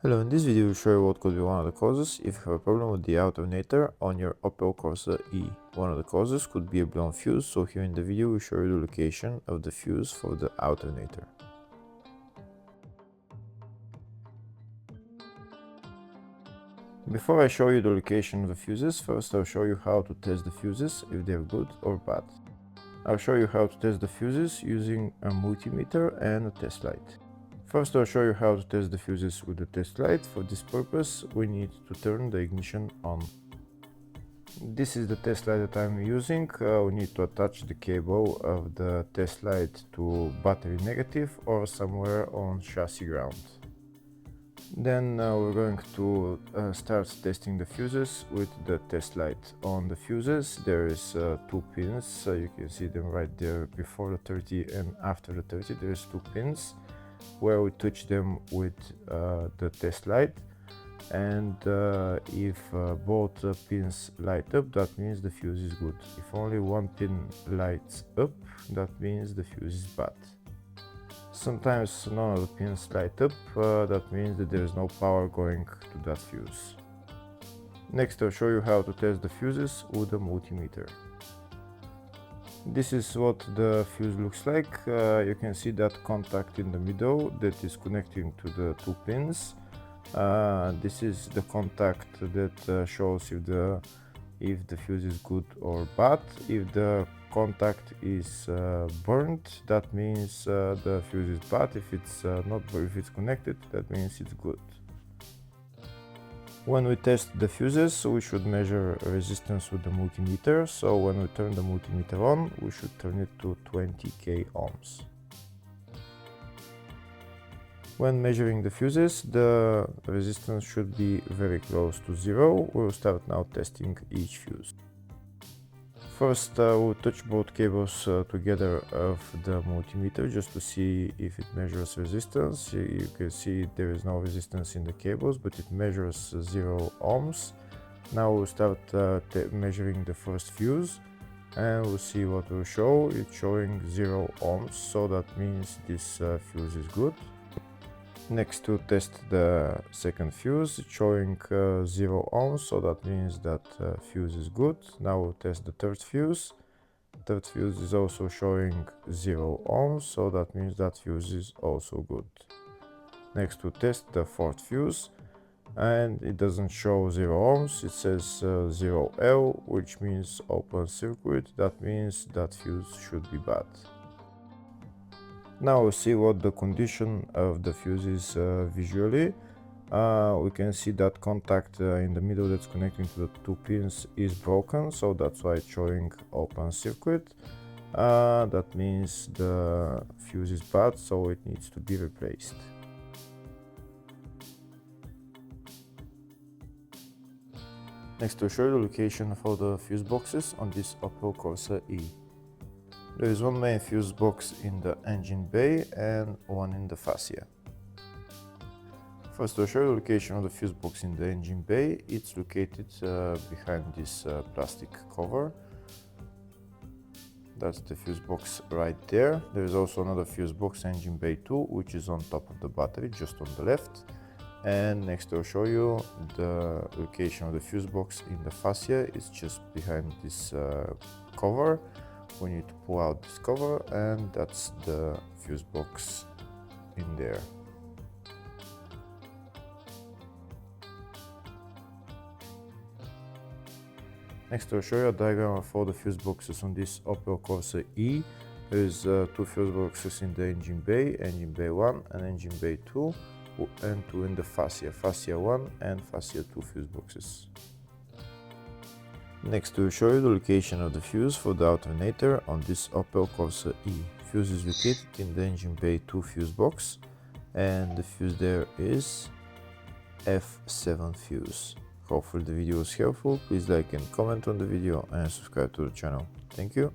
Hello, in this video we'll show you what could be one of the causes if you have a problem with the alternator on your Opel Corsa E. One of the causes could be a blown fuse, so here in the video we'll show you the location of the fuse for the alternator. Before I show you the location of the fuses, first I'll show you how to test the fuses, if they're good or bad. I'll show you how to test the fuses using a multimeter and a test light. First I'll show you how to test the fuses with the test light. For this purpose we need to turn the ignition on. This is the test light that I'm using. We need to attach the cable of the test light to battery negative or somewhere on chassis ground. Then we're going to start testing the fuses with the test light. On the fuses there is two pins, you can see them right there before the 30 and after the 30. There's two pins where we touch them with the test light, and if both pins light up, that means the fuse is good. If only one pin lights up, that means the fuse is bad. Sometimes none of the pins light up, that means that there is no power going to that fuse. Next I'll show you how to test the fuses with a multimeter. This is what the fuse looks like. You can see that contact in the middle that is connecting to the two pins. This is the contact that shows if the fuse is good or bad. If the contact is burnt, that means the fuse is bad. If it's not, if it's connected, that means it's good. When we test the fuses, we should measure resistance with the multimeter. So when we turn the multimeter on, we should turn it to 20k ohms. When measuring the fuses, the resistance should be very close to zero. We'll start now testing each fuse. First we'll touch both cables together of the multimeter just to see if it measures resistance. You can see there is no resistance in the cables, but it measures 0 ohms. Now we'll start measuring the first fuse, and we'll see what will show. It's showing 0 ohms, so that means this fuse is good. Next to test the second fuse, it's showing 0 ohms, so that means that fuse is good. Now we'll test the third fuse. Third fuse is also showing 0 ohms, so that means that fuse is also good. Next we'll test the fourth fuse, and it doesn't show 0 ohms, it says 0L, which means open circuit. That means that fuse should be bad. Now we'll see what the condition of the fuse is visually. We can see that contact in the middle that's connecting to the two pins is broken, so that's why it's showing open circuit. That means the fuse is bad, so it needs to be replaced. Next I'll show you the location for the fuse boxes on this Opel Corsa E. There is one main fuse box in the engine bay and one in the fascia. First I'll show you the location of the fuse box in the engine bay. It's located behind this plastic cover. That's the fuse box right there. There is also another fuse box, engine bay 2, which is on top of the battery, just on the left. And next I'll show you the location of the fuse box in the fascia. It's just behind this cover. We need to pull out this cover, and that's the fuse box in there. Next I'll show you a diagram of all the fuse boxes on this Opel Corsa E. There's two fuse boxes in the engine bay 1 and engine bay 2, and two in the fascia 1 and fascia 2 fuse boxes. Next we'll show you the location of the fuse for the alternator on this Opel Corsa E. Fuse is located in the engine bay 2 fuse box, and the fuse there is F7 fuse. Hopefully the video was helpful. Please like and comment on the video and subscribe to the channel. Thank you.